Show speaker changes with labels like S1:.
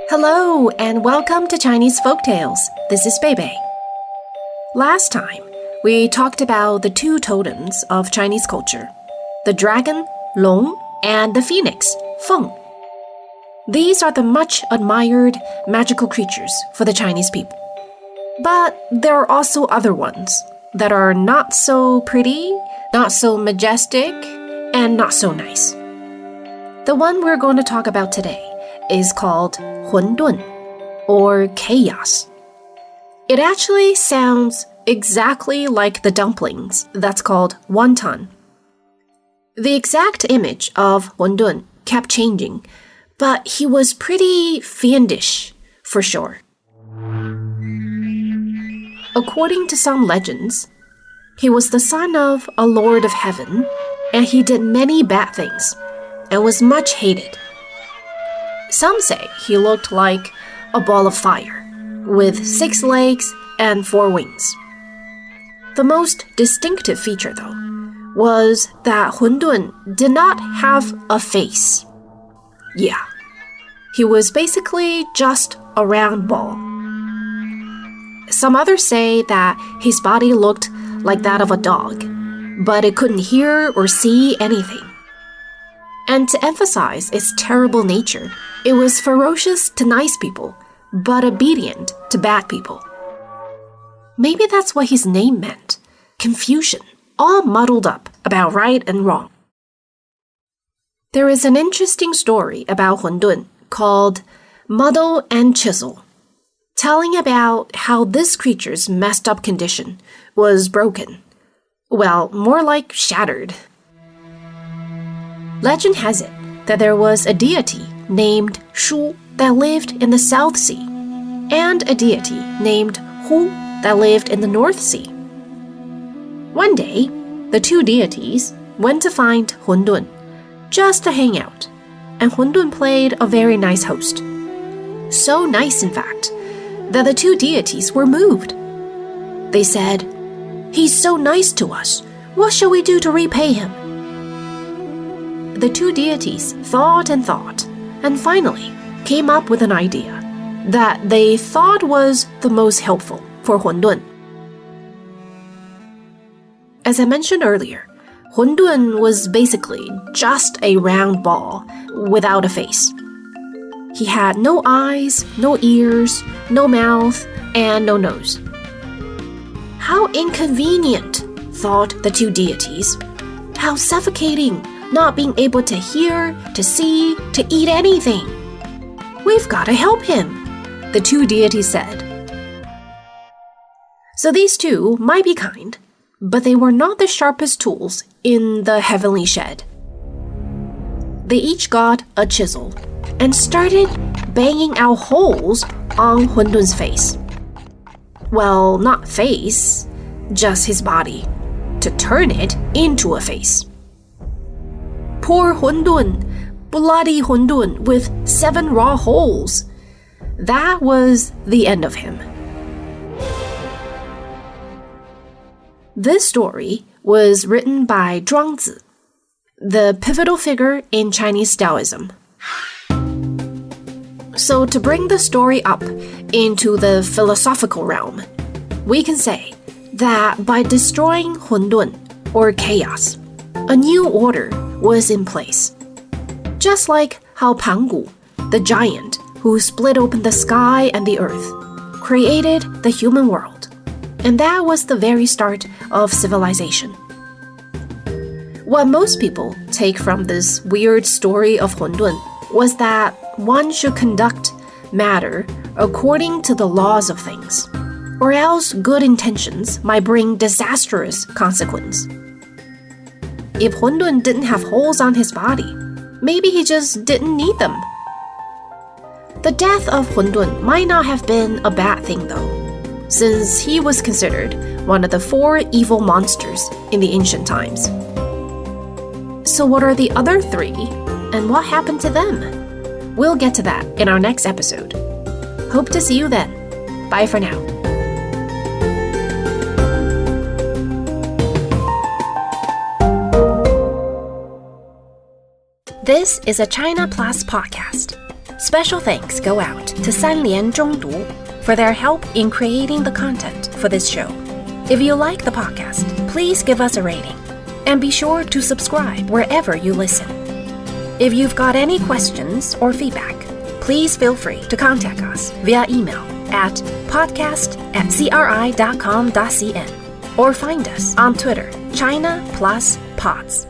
S1: Hello and welcome to Chinese Folktales. This is Beibei. Last time, we talked about the two totems of Chinese culture, the dragon, Long, and the phoenix, Feng. These are the much admired magical creatures for the Chinese people. But there are also other ones that are not so pretty, not so majestic, and not so nice. The one we're going to talk about today is called Hun Tun, or chaos. It actually sounds exactly like the dumplings that's called wonton. The exact image of Hun Tun kept changing, but he was pretty fiendish, for sure. According to some legends, he was the son of a lord of heaven, and he did many bad things, and was much hated. Some say he looked like a ball of fire, with 6 legs and 4 wings. The most distinctive feature, though, was that Hun Tun did not have a face. Yeah, he was basically just a round ball. Some others say that his body looked like that of a dog, but it couldn't hear or see anything. And to emphasize its terrible nature, it was ferocious to nice people, but obedient to bad people. Maybe that's what his name meant. Confusion, all muddled up about right and wrong. There is an interesting story about Hun Tun called Muddle and Chisel, telling about how this creature's messed up condition was broken. Well, more like shattered. Legend has it that there was a deity named Shu that lived in the South Sea, and a deity named Hu that lived in the North Sea. One day, the two deities went to find Hun Tun just to hang out, and Hun Tun played a very nice host. So nice, in fact, that the two deities were moved. They said, "He's so nice to us. What shall we do to repay him?" The two deities thought, and finally came up with an idea that they thought was the most helpful for Hun Tun. As I mentioned earlier, Hun Tun was basically just a round ball without a face. He had no eyes, no ears, no mouth, and no nose. How inconvenient, thought the two deities. How suffocating, not being able to hear, to see, to eat anything. We've got to help him, the two deities said. So these two might be kind, but they were not the sharpest tools in the heavenly shed. They each got a chisel and started banging out holes on Hun Tun's face. Well, not face, just his body, to turn it into a face. Poor Hun Tun, bloody Hun Tun with 7 raw holes. That was the end of him. This story was written by Zhuangzi, the pivotal figure in Chinese Taoism. So to bring the story up into the philosophical realm, we can say that by destroying Hun Tun, or chaos, a new order was in place. Just like how Pangu, the giant who split open the sky and the earth, created the human world, and that was the very start of civilization. What most people take from this weird story of Hun Tun was that one should conduct matter according to the laws of things, or else good intentions might bring disastrous consequence. If Hun Tun didn't have holes on his body, maybe he just didn't need them. The death of Hun Tun might not have been a bad thing though, since he was considered one of the 4 evil monsters in the ancient times. So what are the other 3, and what happened to them? We'll get to that in our next episode. Hope to see you then. Bye for now. This is a China Plus podcast. Special thanks go out to 三联中读 for their help in creating the content for this show. If you like the podcast, please give us a rating. And be sure to subscribe wherever you listen. If you've got any questions or feedback, please feel free to contact us via email at podcast@cri.com.cn or find us on Twitter, China Plus Pods.